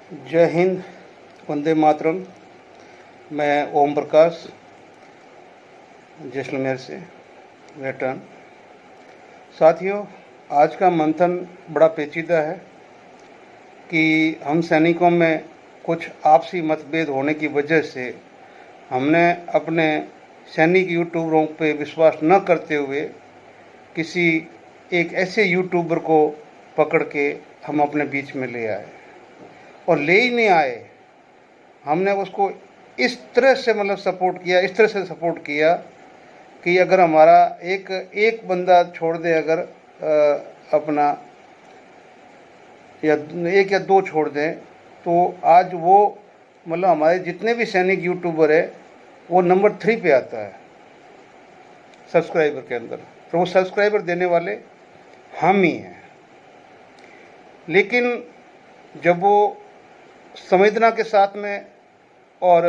जय हिंद, वंदे मातरम। मैं ओम प्रकाश जैसलमेर से वेटरन। साथियों, आज का मंथन बड़ा पेचीदा है कि हम सैनिकों में कुछ आपसी मतभेद होने की वजह से हमने अपने सैनिक यूट्यूबरों पे विश्वास न करते हुए किसी एक ऐसे यूट्यूबर को पकड़ के हम अपने बीच में ले आए। और ले ही नहीं आए, हमने उसको इस तरह से सपोर्ट किया, इस तरह से सपोर्ट किया कि अगर हमारा एक बंदा छोड़ दे, अगर अपना या एक या दो छोड़ दें, तो आज वो हमारे जितने भी सैनिक यूट्यूबर है वो नंबर 3 पे आता है सब्सक्राइबर के अंदर। तो वो सब्सक्राइबर देने वाले हम ही हैं। लेकिन जब वो संवेदना के साथ में और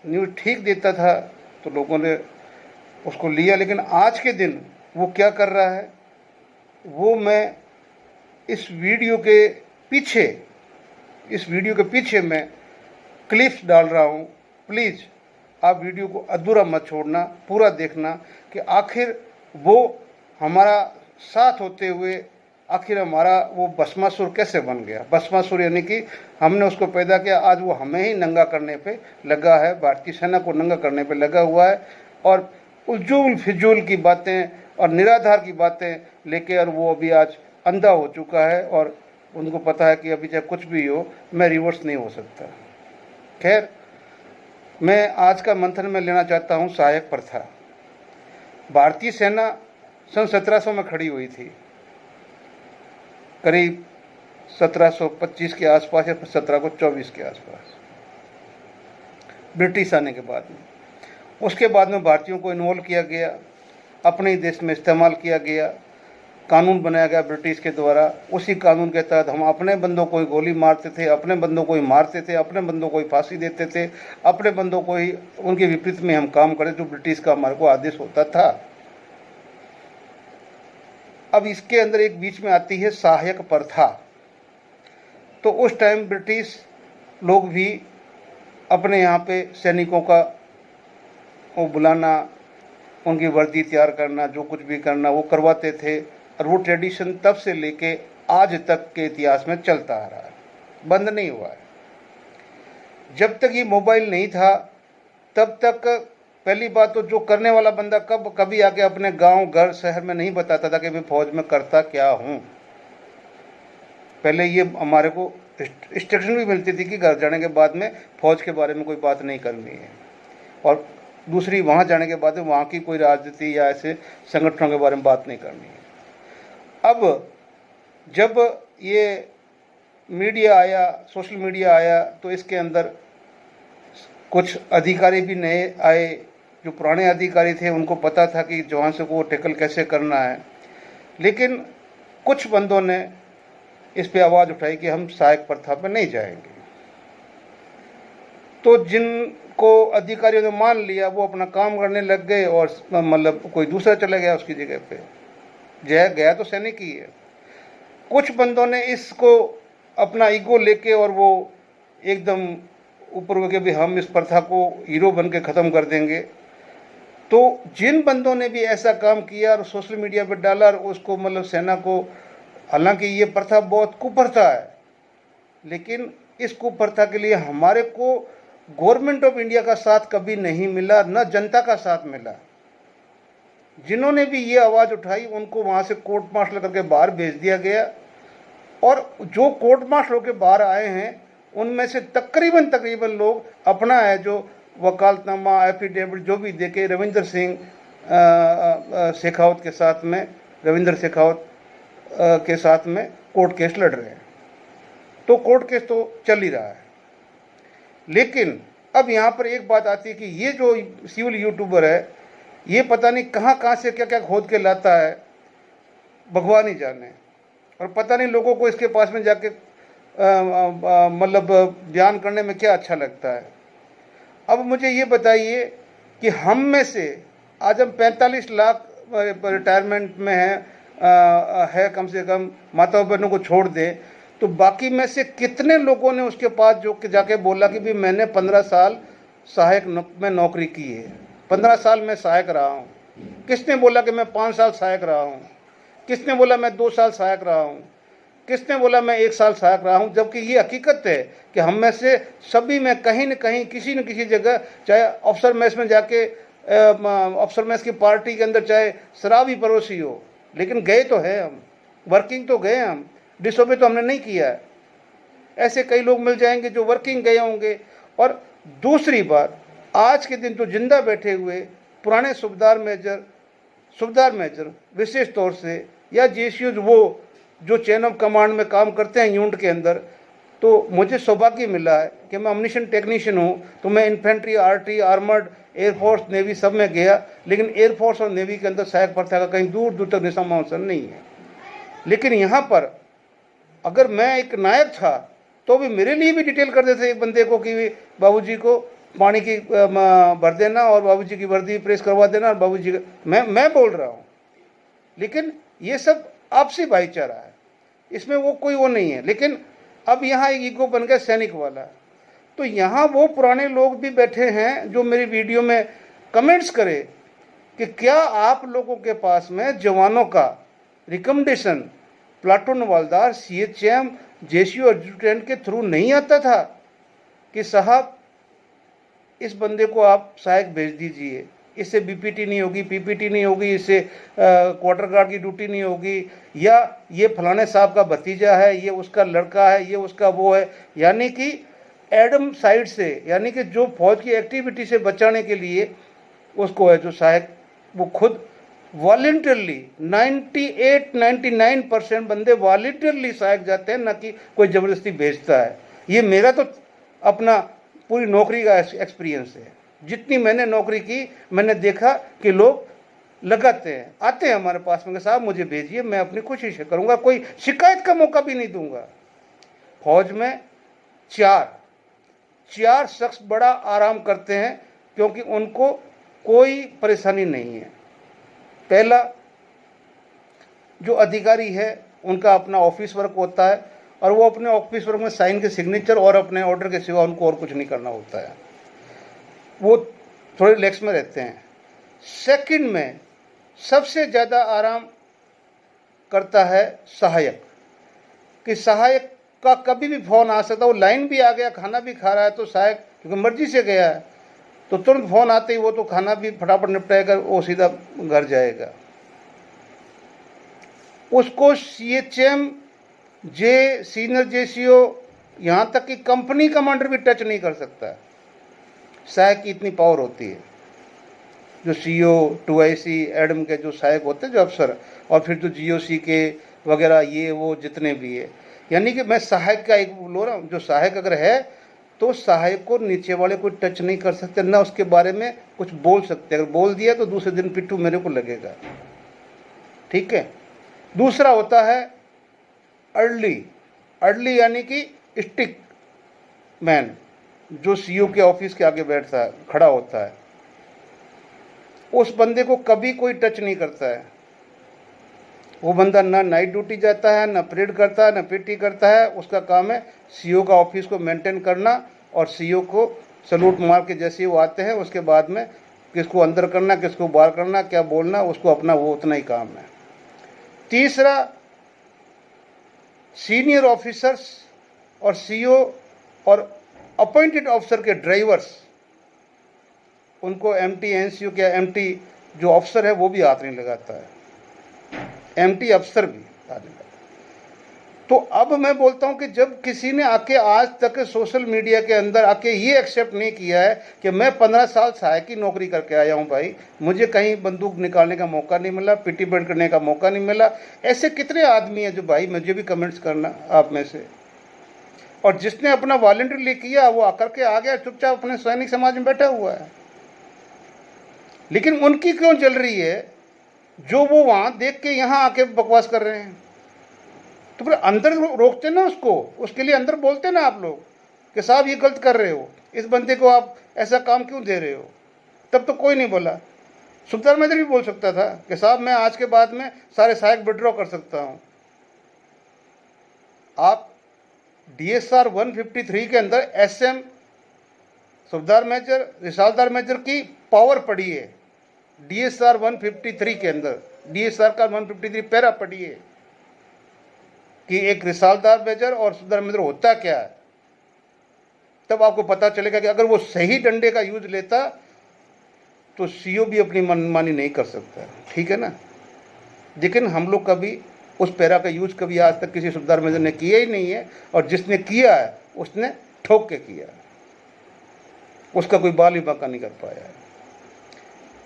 न्यूज़ ठीक देता था तो लोगों ने उसको लिया। लेकिन आज के दिन वो क्या कर रहा है, वो मैं इस वीडियो के पीछे मैं क्लिप्स डाल रहा हूँ। प्लीज़ आप वीडियो को अधूरा मत छोड़ना, पूरा देखना कि आखिर वो हमारा साथ होते हुए आखिर हमारा वो भस्मासुर कैसे बन गया। भस्मासुर यानी कि हमने उसको पैदा किया, आज वो हमें ही नंगा करने पे लगा है, भारतीय सेना को नंगा करने पे लगा हुआ है और उजूल फिजूल की बातें और निराधार की बातें लेके, और वो अभी आज अंधा हो चुका है और उनको पता है कि अभी चाहे कुछ भी हो, मैं रिवर्स नहीं हो सकता। खैर, मैं आज का मंथन में लेना चाहता हूँ सहायक प्रथा। भारतीय सेना सन 1700 में खड़ी हुई थी, करीब 1725 के आसपास या 1724 के आसपास, ब्रिटिश आने के बाद में। उसके बाद में भारतीयों को इन्वॉल्व किया गया, अपने ही देश में इस्तेमाल किया गया, कानून बनाया गया ब्रिटिश के द्वारा। उसी कानून के तहत हम अपने बंदों को ही गोली मारते थे, अपने बंदों को ही मारते थे, अपने बंदों को ही फांसी देते थे, अपने बंदों को ही उनके विपरीत में हम काम करें जो ब्रिटिश का हमारे को आदेश होता था। अब इसके अंदर एक बीच में आती है सहायक प्रथा। तो उस टाइम ब्रिटिश लोग भी अपने यहाँ पे सैनिकों का वो बुलाना, उनकी वर्दी तैयार करना, जो कुछ भी करना वो करवाते थे। और वो ट्रेडिशन तब से लेके आज तक के इतिहास में चलता आ रहा है, बंद नहीं हुआ है। जब तक ये मोबाइल नहीं था तब तक पहली बात तो जो करने वाला बंदा कभी आके अपने गांव, घर, शहर में नहीं बताता था कि मैं फौज में करता क्या हूँ। पहले ये हमारे को इंस्ट्रक्शन भी मिलती थी कि घर जाने के बाद में फौज के बारे में कोई बात नहीं करनी है, और दूसरी वहाँ जाने के बाद में वहाँ की कोई राजनीति या ऐसे संगठनों के बारे में बात नहीं करनी है। अब जब ये मीडिया आया, सोशल मीडिया आया, तो इसके अंदर कुछ अधिकारी भी नए आए। जो पुराने अधिकारी थे उनको पता था कि जवान से को टैकल कैसे करना है, लेकिन कुछ बंदों ने इस पे आवाज़ उठाई कि हम सहायक प्रथा पर नहीं जाएंगे। तो जिनको अधिकारियों ने मान लिया वो अपना काम करने लग गए और कोई दूसरा चला गया उसकी जगह पे। गया तो सैनिक ही है। कुछ बंदों ने इसको अपना ईगो लेके और वो एकदम ऊपर हो गए भी हम इस प्रथा को हीरो बन के ख़त्म कर देंगे। तो जिन बंदों ने भी ऐसा काम किया और सोशल मीडिया पर डाला और उसको सेना को, हालांकि ये प्रथा बहुत कुप्रथा है, लेकिन इस कुप्रथा के लिए हमारे को गवर्नमेंट ऑफ इंडिया का साथ कभी नहीं मिला, न जनता का साथ मिला। जिन्होंने भी ये आवाज़ उठाई उनको वहाँ से कोर्ट मार्शल करके बाहर भेज दिया गया। और जो कोर्ट मार्शल होकर बाहर आए हैं उनमें से तकरीबन लोग अपना है जो वकालतनामा, एफिडेविट जो भी देके रविंदर सिंह शेखावत के साथ में, रविंदर शेखावत के साथ में कोर्ट केस लड़ रहे हैं। तो कोर्ट केस तो चल ही रहा है। लेकिन अब यहाँ पर एक बात आती है कि ये जो सिविल यूट्यूबर है ये पता नहीं कहाँ से क्या क्या खोद के लाता है, भगवान ही जाने। और पता नहीं लोगों को इसके पास में जाके बयान करने में क्या अच्छा लगता है। अब मुझे ये बताइए कि हम में से आज हम 45 लाख रिटायरमेंट में है कम से कम माता बहनों को छोड़ दें, तो बाकी में से कितने लोगों ने उसके पास जो कि जाके बोला कि भाई मैंने 15 साल सहायक में नौकरी की है, 15 साल मैं सहायक रहा हूँ। किसने बोला कि मैं 5 साल सहायक रहा हूँ? किसने बोला मैं 2 साल सहायक रहा हूँ? किसने बोला मैं 1 साल सहायक रहा हूँ? जबकि ये हकीकत है कि हम में से सभी में कहीं न कहीं किसी न किसी जगह, चाहे अफसर मैस में जाके अफसर मैस की पार्टी के अंदर चाहे शराब ही परोसी हो, लेकिन गए तो है हम, वर्किंग तो गए हम, डिसोबे तो हमने नहीं किया है। ऐसे कई लोग मिल जाएंगे जो वर्किंग गए होंगे। और दूसरी बात, आज के दिन तो जिंदा बैठे हुए पुराने सूबेदार मेजर विशेष तौर से, या जेसीओ वो जो चेन ऑफ कमांड में काम करते हैं यूनिट के अंदर, तो मुझे सौभाग्य मिला है कि मैं अम्युनिशन टेक्नीशियन हूँ, तो मैं infantry, arty, armoured, air force, navy सब में गया, लेकिन एयरफोर्स और नेवी के अंदर सहायक प्रथा का कहीं दूर दूर तक निशान नहीं है। लेकिन यहाँ पर अगर मैं एक नायक था तो भी मेरे लिए भी डिटेल कर देते एक बंदे को कि बाबूजी को पानी की भर देना और बाबूजी की वर्दी प्रेस करवा देना, और बाबूजी मैं बोल रहा हूँ। लेकिन ये सब आपसी भाईचारा है, इसमें वो कोई वो नहीं है। लेकिन अब यहाँ एक ईगो बन गया सैनिक वाला। तो यहाँ वो पुराने लोग भी बैठे हैं जो मेरी वीडियो में कमेंट्स करे कि क्या आप लोगों के पास में जवानों का रिकमेंडेशन प्लाटून हवलदार, सीएचएम, जेसीओ एडजुटेंट के थ्रू नहीं आता था कि साहब इस बंदे को आप सहायक भेज दीजिए, इससे बीपीटी नहीं होगी, पीपीटी नहीं होगी, इससे क्वार्टर गार्ड की ड्यूटी नहीं होगी, या ये फलाने साहब का भतीजा है, ये उसका लड़का है, ये उसका वो है। यानी कि एडम साइड से, यानी कि जो फौज की एक्टिविटी से बचाने के लिए उसको है जो सहायक, वो खुद वॉलंटियरली 98-99% बंदे वॉलंटियरली सहायक जाते हैं, ना कि कोई ज़बरदस्ती भेजता है। ये मेरा तो अपना पूरी नौकरी का एक्सपीरियंस है। जितनी मैंने नौकरी की, मैंने देखा कि लोग लगाते हैं, आते हैं हमारे पास में, साहब मुझे भेजिए, मैं अपनी कोशिश करूँगा, कोई शिकायत का मौका भी नहीं दूंगा। फौज में चार शख्स बड़ा आराम करते हैं क्योंकि उनको कोई परेशानी नहीं है। पहला, जो अधिकारी है उनका अपना ऑफिस वर्क होता है, और वो अपने ऑफिस वर्क में साइन के सिग्नेचर और अपने ऑर्डर के सिवा उनको और कुछ नहीं करना होता है, वो थोड़े रिलैक्स में रहते हैं। सेकंड में सबसे ज़्यादा आराम करता है सहायक, कि सहायक का कभी भी फ़ोन आ सकता है, वो लाइन भी आ गया, खाना भी खा रहा है, तो सहायक क्योंकि मर्जी से गया है तो तुरंत फ़ोन आते ही वो तो खाना भी फटाफट निपटाएगा, वो सीधा घर जाएगा। उसको सीएचएम, सीनियर जेसीओ, यहाँ तक कि कंपनी कमांडर भी टच नहीं कर सकता है। सहायक की इतनी पावर होती है। जो सीओ, 2IC, एडम के जो सहायक होते हैं, जो अफसर, और फिर जो जीओसी के वगैरह, ये वो जितने भी है, यानी कि मैं सहायक का एक बोल रहा हूँ। जो सहायक अगर है तो सहायक को नीचे वाले कोई टच नहीं कर सकते, ना उसके बारे में कुछ बोल सकते। अगर बोल दिया तो दूसरे दिन पिट्ठू मेरे को लगेगा, ठीक है। दूसरा होता है अर्ली यानी कि स्टिक मैन, जो सीओ के ऑफिस के आगे बैठता है, खड़ा होता है। उस बंदे को कभी कोई टच नहीं करता है। वो बंदा ना नाइट ड्यूटी जाता है, ना परेड करता है, ना पीटी करता है। उसका काम है सीओ का ऑफिस को मेंटेन करना, और सीओ को सलूट मार के जैसे वो आते हैं उसके बाद में किसको अंदर करना, किसको बाहर करना, क्या बोलना, उसको अपना वो उतना ही काम है। तीसरा, सीनियर ऑफिसर्स और सीओ और अपॉइंटेड ऑफिसर के ड्राइवर्स, उनको एमटी, एनसीओ क्या एमटी जो अफसर है वो भी हाथ नहीं लगाता है, एमटी अफसर भी हाथ नहीं लगाता। तो अब मैं बोलता हूं कि जब किसी ने आके आज तक सोशल मीडिया के अंदर आके ये एक्सेप्ट नहीं किया है कि मैं 15 साल सहायक की नौकरी करके आया हूं, भाई मुझे कहीं बंदूक निकालने का मौका नहीं मिला, पिटी बेल्ट करने का मौका नहीं मिला। ऐसे कितने आदमी हैं जो, भाई मुझे भी कमेंट्स करना आप में से। और जिसने अपना वॉलंटियरली किया वो आकर के आ गया, चुपचाप अपने सैनिक समाज में बैठा हुआ है। लेकिन उनकी क्यों जल रही है जो वो वहां देख के यहां आके बकवास कर रहे हैं? तो फिर अंदर रोकते ना उसको, उसके लिए अंदर बोलते ना आप लोग कि साहब ये गलत कर रहे हो, इस बंदे को आप ऐसा काम क्यों दे रहे हो। तब तो कोई नहीं बोला। सुबेदार मेजर भी बोल सकता था कि साहब मैं आज के बाद में सारे सहायक विड्रॉ कर सकता हूं। आप DSR 153 के अंदर SM सूबेदार मेजर, रिसालदार मेजर की पावर पड़ी है। DSR 153 के अंदर, DSR का 153 पैरा पड़ी है कि एक रिसालदार मेजर और सूबेदार मेजर होता क्या है। तब आपको पता चलेगा कि अगर वो सही डंडे का यूज लेता तो CO भी अपनी मनमानी नहीं कर सकता, ठीक है ना। लेकिन हम लोग कभी उस पैरा का यूज कभी आज तक किसी सूबेदार मेजर ने किया ही नहीं है, और जिसने किया है उसने ठोक के किया, उसका कोई बाल ही बांका नहीं कर पाया है।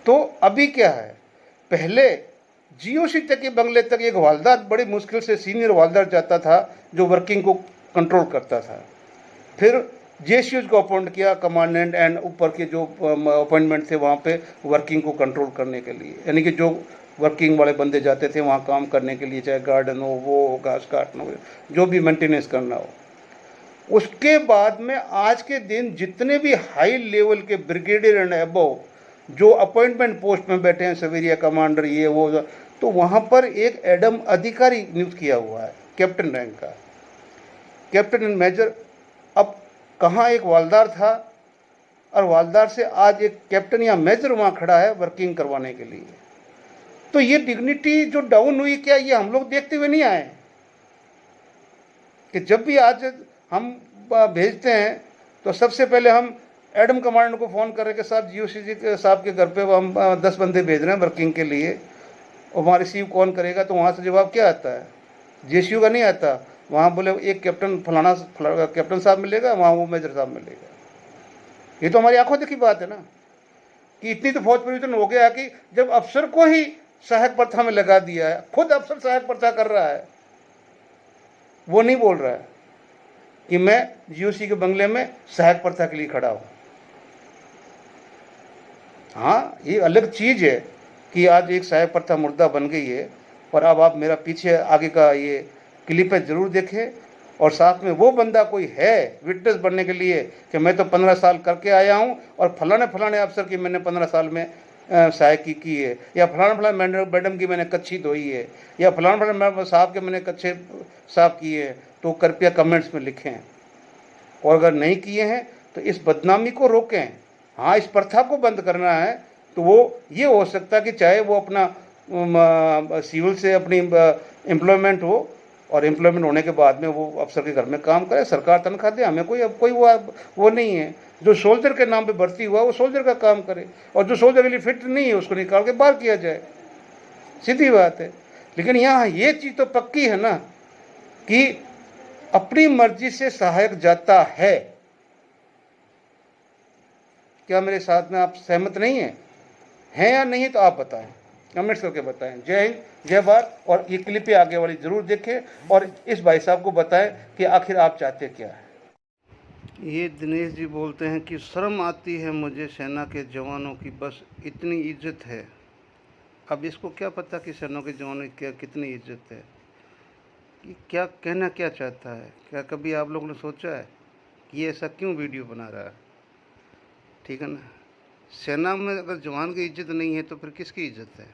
तो अभी क्या है, पहले GOC तक के बंगले तक एक हवलदार बड़ी मुश्किल से सीनियर हवलदार जाता था जो वर्किंग को कंट्रोल करता था। फिर JCOs को अपॉइंट किया, कमांडेंट एंड ऊपर के जो अपॉइंटमेंट थे वहाँ पे वर्किंग को कंट्रोल करने के लिए, यानी कि जो वर्किंग वाले बंदे जाते थे वहाँ काम करने के लिए, चाहे गार्डन हो, वो घास काटना हो, जो भी मेंटेनेंस करना हो। उसके बाद में आज के दिन जितने भी हाई लेवल के ब्रिगेडियर एंड अबव जो अपॉइंटमेंट पोस्ट में बैठे हैं, सवेरिया कमांडर, ये वो, तो वहाँ पर एक एडम अधिकारी नियुक्त किया हुआ है, कैप्टन रैंक का, कैप्टन एंड मेजर। अब कहाँ एक हवलदार था और हवलदार से आज एक कैप्टन या मेजर वहाँ खड़ा है वर्किंग करवाने के लिए। तो ये डिग्निटी जो डाउन हुई, क्या ये हम लोग देखते हुए नहीं आए कि जब भी आज हम भेजते हैं तो सबसे पहले हम एडम कमांडर को फ़ोन कर रहे कि साहब GOC जी के साहब के घर पे हम 10 बंदे भेज रहे हैं वर्किंग के लिए, और वहाँ रिसीव कौन करेगा। तो वहाँ से जवाब क्या आता है, JCO का नहीं आता, वहाँ बोले एक कैप्टन फलाना कैप्टन साहब मिलेगा, वहाँ वो मेजर साहब मिलेगा। ये तो हमारी आंखों देखी बात है ना, कि इतनी तो फौज परिवर्तन हो गया कि जब अफसर को ही सहायक प्रथा में लगा दिया है, खुद अफसर सहायक प्रथा कर रहा है, वो नहीं बोल रहा है कि मैं GOC के बंगले में सहायक प्रथा के लिए खड़ा हूँ। हाँ, ये अलग चीज़ है कि आज एक सहायक प्रथा मुर्दा बन गई है, और अब आप मेरा पीछे आगे का ये क्लिप है ज़रूर देखें, और साथ में वो बंदा कोई है विटनेस बनने के लिए कि मैं तो 15 साल करके आया हूँ और फलाने फलाने अफसर की मैंने 15 साल में सहायकी की है, या फलाना फलाना मैडम की मैंने कच्छी धोई है, या फलाना फलाना साहब के मैंने कच्छे साफ किए हैं, तो कृपया कमेंट्स में लिखें। और अगर नहीं किए हैं तो इस बदनामी को रोकें। हाँ, इस प्रथा को बंद करना है तो वो ये हो सकता है कि चाहे वो अपना सिविल से अपनी एम्प्लॉयमेंट हो, और एम्प्लॉयमेंट होने के बाद में वो अफसर के घर में काम करे, सरकार तनख्वाह दे, हमें कोई वो नहीं है। जो सोल्जर के नाम पे भर्ती हुआ वो सोल्जर का काम करे, और जो सोल्जर के लिए फिट नहीं है उसको निकाल के बाहर किया जाए, सीधी बात है। लेकिन यहाँ ये चीज़ तो पक्की है ना कि अपनी मर्जी से सहायक जाता है। क्या मेरे साथ में आप सहमत नहीं हैं या नहीं? तो आप बताएं, कमेंट्स करके बताएं। जय हिंद, जय भारत। और ये क्लिप आगे वाली ज़रूर देखें और इस भाई साहब को बताएं कि आखिर आप चाहते क्या है। ये दिनेश जी बोलते हैं कि शर्म आती है मुझे सेना के जवानों की बस इतनी इज्जत है। अब इसको क्या पता कि सेना के जवानों की कितनी इज्जत है, कि क्या कहना क्या चाहता है। क्या कभी आप लोगों ने सोचा है कि ये ऐसा क्यों वीडियो बना रहा है? ठीक है ना, सेना में अगर जवान की इज्जत नहीं है तो फिर किसकी इज्जत है?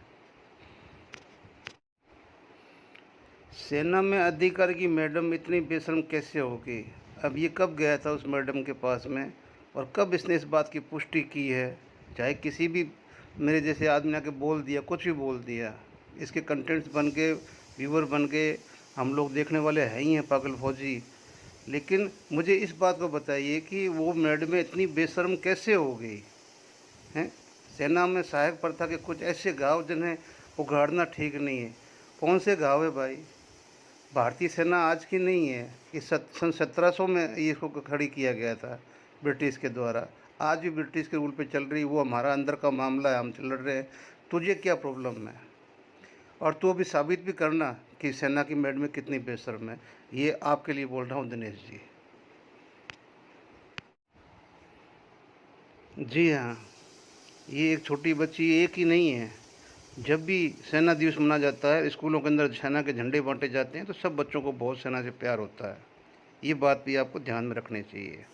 सेना में अधिकारी की मैडम इतनी बेशर्म कैसे होगी? अब ये कब गया था उस मैडम के पास में, और कब इसने इस बात की पुष्टि की है? चाहे किसी भी मेरे जैसे आदमी ने आके बोल दिया, कुछ भी बोल दिया, इसके कंटेंट्स बन के, व्यूवर बन के, हम लोग देखने वाले हैं ही हैं पागल फौजी। लेकिन मुझे इस बात को बताइए कि वो मैडम इतनी बेशर्म कैसे हो गई हैं? सेना में सहायक प्रथा के कुछ ऐसे घाव जिन्हें उघाड़ना ठीक नहीं है। कौन से घाव है भाई? भारतीय सेना आज की नहीं है, ये सन 1700 में इसको खड़ी किया गया था ब्रिटिश के द्वारा। आज भी ब्रिटिश के रूल पे चल रही, वो हमारा अंदर का मामला है, हम लड़ रहे हैं। तुझे क्या प्रॉब्लम है? और तू अभी साबित भी करना कि सेना की मैडम कितनी बेशर्म है। ये आपके लिए बोल रहा हूँ दिनेश जी। जी हाँ, ये एक छोटी बच्ची एक ही नहीं है। जब भी सेना दिवस मनाया जाता है, स्कूलों के अंदर सेना के झंडे बांटे जाते हैं, तो सब बच्चों को बहुत सेना से प्यार होता है। ये बात भी आपको ध्यान में रखनी चाहिए।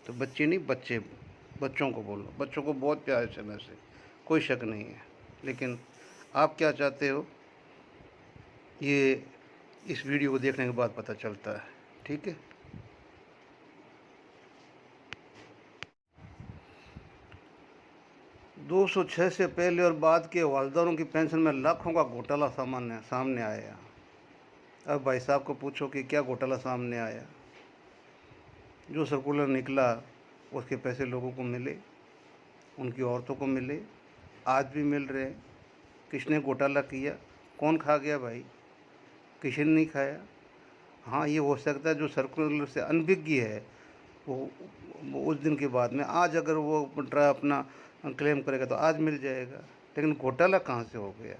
तो बच्चे नहीं, बच्चों को बोलो, बच्चों को बहुत प्यार है सेना से, कोई शक नहीं है। लेकिन आप क्या चाहते हो, ये इस वीडियो को देखने के बाद पता चलता है। ठीक है। 206 से पहले और बाद के हवलदारों की पेंशन में लाखों का घोटाला सामने आया। अब भाई साहब को पूछो कि क्या घोटाला सामने आया। जो सर्कुलर निकला उसके पैसे लोगों को मिले, उनकी औरतों को मिले, आज भी मिल रहे। किसने घोटाला किया, कौन खा गया भाई? किसी ने नहीं खाया। हाँ, ये हो सकता है जो सर्कुलर से अनभिज्ञ है वो उस दिन के बाद में, आज अगर वो अपना क्लेम करेगा तो आज मिल जाएगा। लेकिन घोटाला कहाँ से हो गया,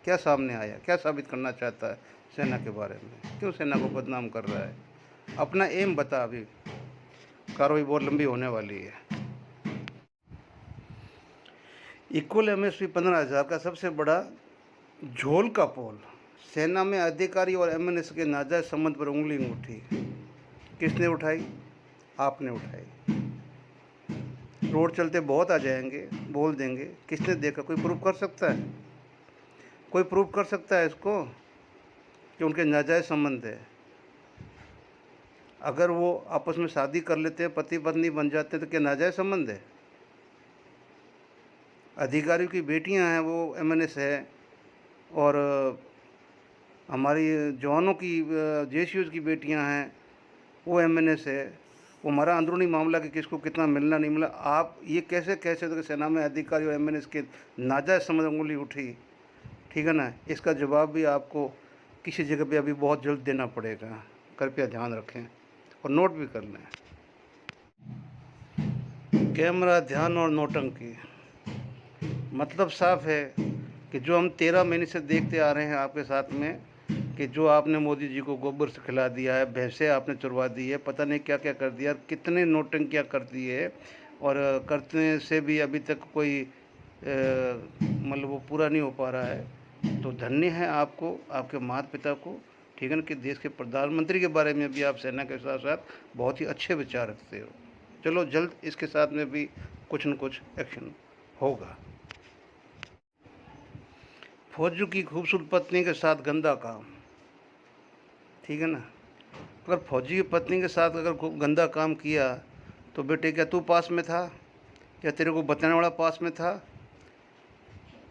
क्या सामने आया, क्या साबित करना चाहता है सेना के बारे में, क्यों सेना को बदनाम कर रहा है? अपना एम बता। अभी कार्रवाई बहुत लंबी होने वाली है। इक्वल एमएसपी 15,000 का सबसे बड़ा झोल का पोल। सेना में अधिकारी और एमएनएस के नाजायज संबंध पर उंगली उठी। किसने उठाई? आपने उठाई। रोड चलते बहुत आ जाएंगे, बोल देंगे। किसने देखा? कोई प्रूफ कर सकता है? कोई प्रूफ कर सकता है इसको कि उनके नाजायज संबंध है? अगर वो आपस में शादी कर लेते हैं, पति पत्नी बन जाते हैं, तो क्या नाजायज संबंध है? अधिकारियों की बेटियां हैं वो एमएनएस है, और हमारी जवानों की जेसीयूज की बेटियां हैं वो एमएनएस है। वो हमारा अंदरूनी मामला कि किसको कितना मिलना नहीं मिला। आप ये कैसे कह सकते हो कि सेना में अधिकारी और एमएनएस के नाजायज संबंध उंगली उठी? ठीक है ना, इसका जवाब भी आपको किसी जगह पे अभी बहुत जल्द देना पड़ेगा। कृपया ध्यान रखें और नोट भी कर लें। कैमरा, ध्यान और नौटंकी, मतलब साफ है कि जो हम 13 महीने से देखते आ रहे हैं आपके साथ में, कि जो आपने मोदी जी को गोबर से खिला दिया है, भैंसें आपने चुरवा दी है, पता नहीं क्या क्या कर दिया, कितने नौटंकियाँ कर दी है, और करने से भी अभी तक कोई मतलब वो पूरा नहीं हो पा रहा है। तो धन्य है आपको, आपके माता पिता को, ठीक है ना, कि देश के प्रधानमंत्री के बारे में भी आप सेना के साथ साथ बहुत ही अच्छे विचार रखते हो। चलो जल्द इसके साथ में भी कुछ न कुछ एक्शन होगा। फौजी की खूबसूरत पत्नी के साथ गंदा काम, ठीक है ना। अगर फौजी की पत्नी के साथ अगर गंदा काम किया तो बेटे क्या तू पास में था? क्या तेरे को बताने वाला पास में था?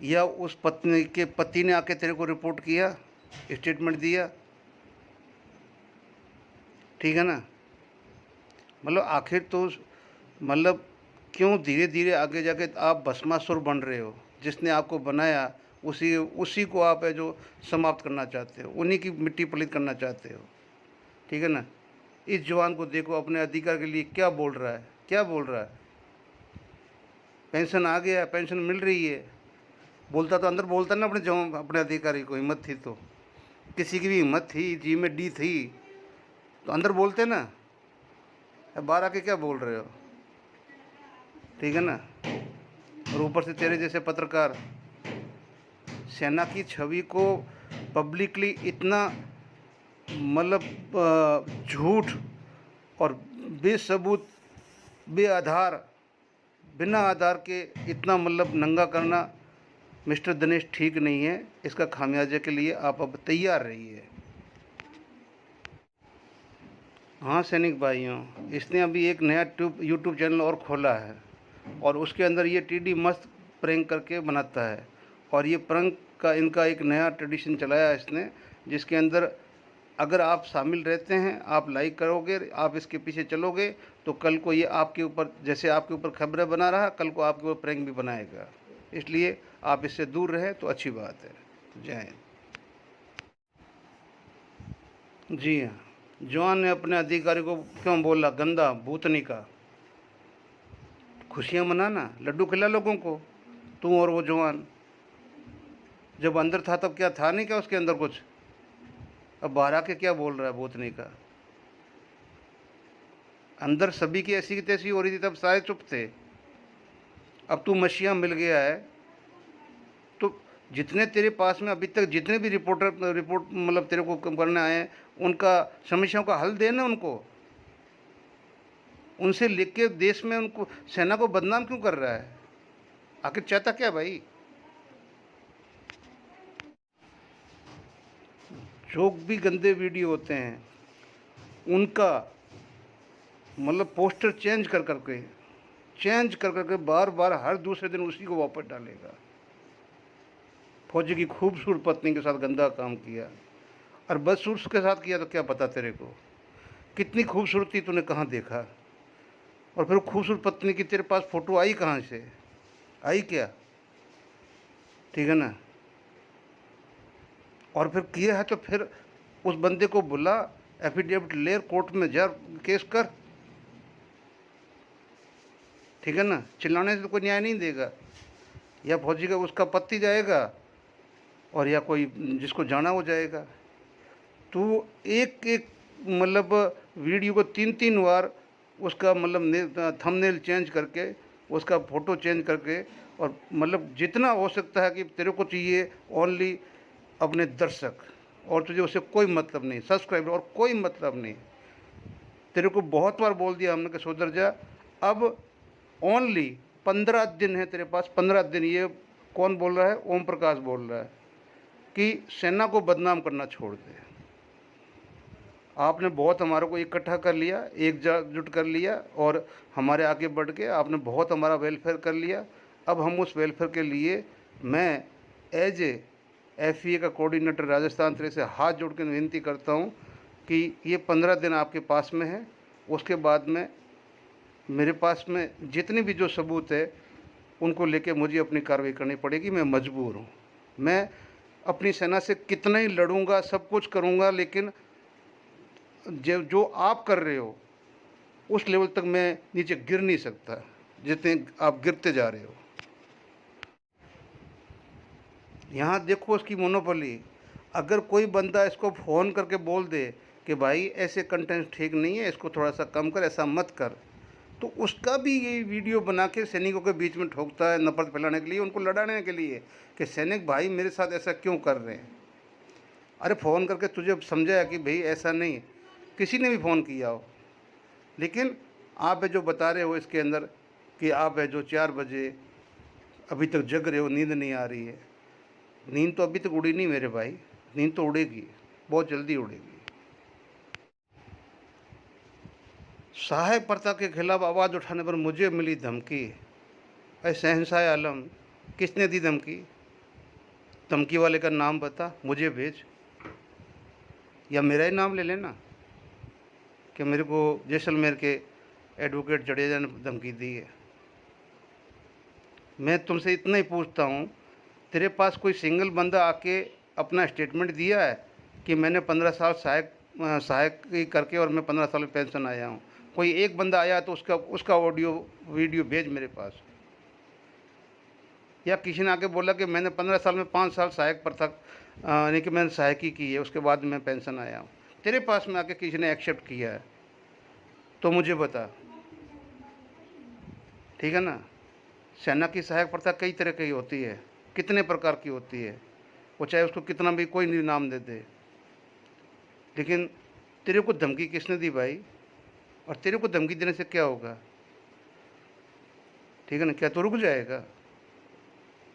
या उस पत्नी के पति ने आके तेरे को रिपोर्ट किया, स्टेटमेंट दिया? ठीक है ना। मतलब आखिर तो मतलब क्यों धीरे धीरे आगे जाके आप भस्मासुर बन रहे हो? जिसने आपको बनाया उसी को आप है जो समाप्त करना चाहते हो, उन्हीं की मिट्टी पलीत करना चाहते हो। ठीक है ना। इस जवान को देखो अपने अधिकार के लिए क्या बोल रहा है, क्या बोल रहा है। पेंशन आ गया, पेंशन मिल रही है। बोलता तो अंदर बोलता ना अपने जवान, अपने अधिकारी को हिम्मत थी तो, किसी की भी हिम्मत थी, जी में डी थी तो अंदर बोलते ना। अब बाहर आके क्या बोल रहे हो? ठीक है ना। और ऊपर से तेरे जैसे पत्रकार सेना की छवि को पब्लिकली इतना मतलब झूठ और बेसबूत, बेआधार, बिना आधार के इतना मतलब नंगा करना मिस्टर दिनेश ठीक नहीं है। इसका खामियाजे के लिए आप अब तैयार रहिए। हाँ सैनिक भाइयों, इसने अभी एक नया यूट्यूब चैनल और खोला है, और उसके अंदर ये टीडी मस्त प्रैंक करके बनाता है। और ये प्रैंक का इनका एक नया ट्रेडिशन चलाया है इसने, जिसके अंदर अगर आप शामिल रहते हैं, आप लाइक करोगे, आप इसके पीछे चलोगे, तो कल को ये आपके ऊपर, जैसे आपके ऊपर खबरें बना रहा, कल को आपके ऊपर प्रैंक भी बनाएगा। इसलिए आप इससे दूर रहें तो अच्छी बात है। जय हिंद। जी हाँ, जवान ने अपने अधिकारी को क्यों बोला गंदा भूतनी का? खुशियाँ मनाना, लड्डू खिला लोगों को, तू और वो जवान। जब अंदर था तब क्या था नहीं क्या उसके अंदर कुछ? अब बाहर आके क्या बोल रहा है भूतनी का? अंदर सभी की ऐसी की तैसी हो रही थी, तब सारे चुप थे। अब तू मशीहा मिल गया है तो जितने तेरे पास में अभी तक जितने भी रिपोर्ट मतलब तेरे को करने आए हैं, उनका समस्याओं का हल देना उनको। उनसे लिख के देश में उनको, सेना को बदनाम क्यों कर रहा है? आखिर चाहता क्या भाई? जो भी गंदे वीडियो होते हैं उनका मतलब पोस्टर चेंज कर करके चेंज कर करके बार बार हर दूसरे दिन उसी को वापस डालेगा। फौजी की खूबसूरत पत्नी के साथ गंदा काम किया, और बस उसके साथ किया तो क्या पता तेरे को कितनी खूबसूरती तूने कहाँ देखा, और फिर खूबसूरत पत्नी की तेरे पास फ़ोटो आई कहाँ से, आई क्या? ठीक है ना। और फिर किया है तो फिर उस बंदे को बुला, एफिडेविट ले, कोर्ट में जा, केस कर। ठीक है ना। चिल्लाने से तो कोई न्याय नहीं देगा। या फौजी का उसका पति जाएगा, और या कोई जिसको जाना वो जाएगा। तो एक एक मतलब वीडियो को 3-3 बार उसका मतलब थंबनेल चेंज करके, उसका फ़ोटो चेंज करके, और मतलब जितना हो सकता है कि तेरे को चाहिए ओनली अपने दर्शक, और तुझे उससे कोई मतलब नहीं, सब्सक्राइबर और कोई मतलब नहीं। तेरे को बहुत बार बोल दिया हमने कि सुधर जा। अब ओनली 15 दिन है तेरे पास, 15 दिन। ये कौन बोल रहा है? ओम प्रकाश बोल रहा है कि सेना को बदनाम करना छोड़ दे। आपने बहुत हमारे को इकट्ठा कर लिया, एकजुट कर लिया, और हमारे आगे बढ़ के आपने बहुत हमारा वेलफेयर कर लिया। अब हम उस वेलफेयर के लिए मैं एज ए FEA का कोऑर्डिनेटर राजस्थान तेरे से हाथ जोड़ के विनती करता हूँ कि ये 15 दिन आपके पास में है। उसके बाद में मेरे पास में जितने भी जो सबूत है उनको लेके मुझे अपनी कार्रवाई करनी पड़ेगी। मैं मजबूर हूँ। मैं अपनी सेना से कितना ही लड़ूंगा, सब कुछ करूँगा, लेकिन जो आप कर रहे हो उस लेवल तक मैं नीचे गिर नहीं सकता जितने आप गिरते जा रहे हो। यहाँ देखो उसकी मोनोपोली। अगर कोई बंदा इसको फ़ोन करके बोल दे कि भाई ऐसे कंटेंट ठीक नहीं है, इसको थोड़ा सा कम कर, ऐसा मत कर, तो उसका भी ये वीडियो बना के सैनिकों के बीच में ठोकता है, नफरत फैलाने के लिए, उनको लड़ाने के लिए कि सैनिक भाई मेरे साथ ऐसा क्यों कर रहे हैं। अरे फ़ोन करके तुझे समझाया कि भाई ऐसा नहीं, किसी ने भी फ़ोन किया हो, लेकिन आप है जो बता रहे हो इसके अंदर कि आप है जो 4 बजे अभी तक जग रहे हो, नींद नहीं आ रही है। नींद तो अभी तक उड़ी नहीं मेरे भाई, नींद तो उड़ेगी, बहुत जल्दी उड़ेगी। सहायक प्रथा के खिलाफ आवाज़ उठाने पर मुझे मिली धमकी। अरे शहंशाह आलम, किसने दी धमकी? धमकी वाले का नाम बता, मुझे भेज, या मेरा ही नाम ले लेना कि मेरे को जैसलमेर के एडवोकेट जडेजा ने धमकी दी है। मैं तुमसे इतना ही पूछता हूँ, तेरे पास कोई सिंगल बंदा आके अपना स्टेटमेंट दिया है कि मैंने 15 साल सहायक ही करके और मैं 15 साल में पेंशन आया हूँ? कोई एक बंदा आया तो उसका ऑडियो वीडियो भेज मेरे पास। या किसी ने आके बोला कि मैंने 15 साल में 5 साल सहायक प्रथा यानी कि मैंने सहायकी की है, उसके बाद मैं पेंशन आया हूँ, तेरे पास में आके किसी ने एक्सेप्ट किया है तो मुझे बता। ठीक है ना। सेना की सहायक प्रथा कई तरह की होती है, कितने प्रकार की होती है, वो चाहे उसको कितना भी कोई भी नाम दे दे, लेकिन तेरे को धमकी किसने दी भाई? और तेरे को धमकी देने से क्या होगा? ठीक है ना। क्या तो रुक जाएगा?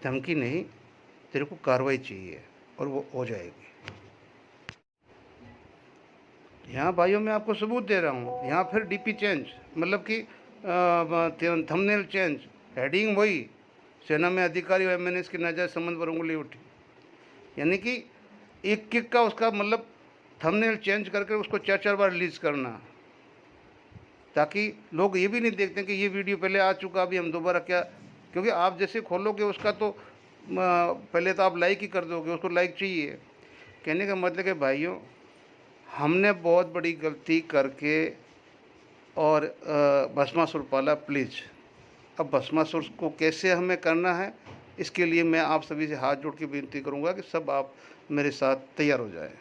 धमकी नहीं, तेरे को कार्रवाई चाहिए, और वो हो जाएगी। यहाँ भाइयों मैं आपको सबूत दे रहा हूँ। यहाँ फिर DP चेंज, मतलब कि थंबनेल चेंज, हेडिंग वही, सेना में अधिकारी और MNS की नाजायज संबंध पर उंगली उठी। यानी कि एक एक का उसका मतलब थंबनेल चेंज करके उसको 4-4 बार रिलीज़ करना, ताकि लोग ये भी नहीं देखते कि ये वीडियो पहले आ चुका, अभी हम दोबारा क्या। क्योंकि आप जैसे खोलोगे उसका तो पहले तो आप लाइक ही कर दोगे, उसको लाइक चाहिए। कहने का मतलब है भाइयों, हमने बहुत बड़ी गलती करके और भस्मासुर पाला। प्लीज़ अब भस्मासुर को कैसे हमें करना है, इसके लिए मैं आप सभी से हाथ जोड़ के विनती करूंगा कि सब आप मेरे साथ तैयार हो जाएं।